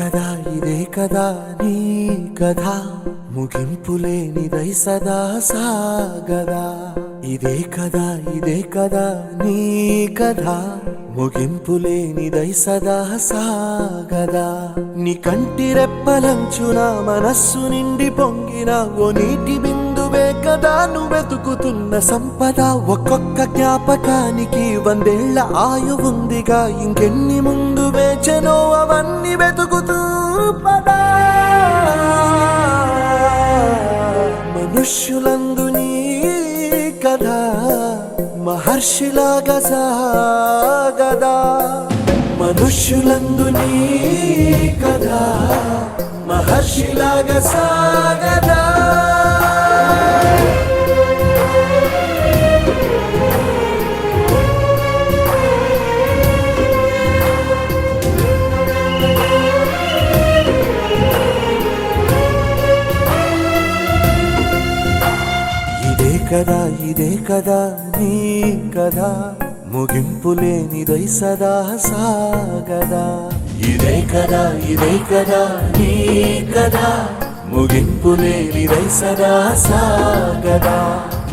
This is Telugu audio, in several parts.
ఇదే కదా నీ కథ ముగింపులేనిదై సదా సాగదా ఇదే కదా నీ కథ ముగింపులేనిదై సదా సాగదా నీ కంటి రెప్పలంచున మనస్సు నిండి పొంగిన ఓ నీటి బిందువే కదా నువ్వెతుకుతున్న సంపద ఒక్కొక్క జ్ఞాపకానికి 100 ఏళ్ల ఆయువుందిగా ఇంకెన్ని ముందు వేచెనో అవన్నీ వెతుకుతూ పదా మనుష్యులందు నీ కథ మహర్షిలాగా సాగదా మనుష్యులందు నీ కథ మహర్షిలాగా సాగదా ఇదే కదా నీ కథ ముగింపులేనిదై సదా సాగదా ఇదే కదా నీ కథ ముగింపులేనిదై సదా సాగదా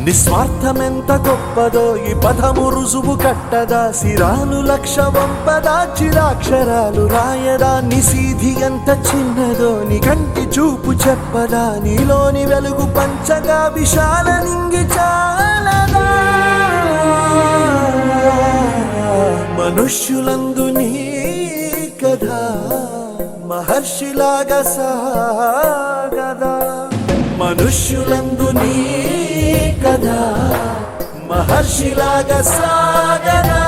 నిస్వార్థమెంత గొప్పదో ఈ పదము రుజువు కట్టదా సిరాలు లక్ష వంపదా చిరాక్షరాలు రాయదా నిసీధి ఎంత చిన్నదో నీ కంటి చూపు చెప్పదా నీలోని వెలుగు పంచగా విశాల నింగి చాలదా మనుష్యులందు నీ కథ మహర్షిలాగా సాగదా మనుష్యులందు నీ కథ మహర్షిలాగా సాగదా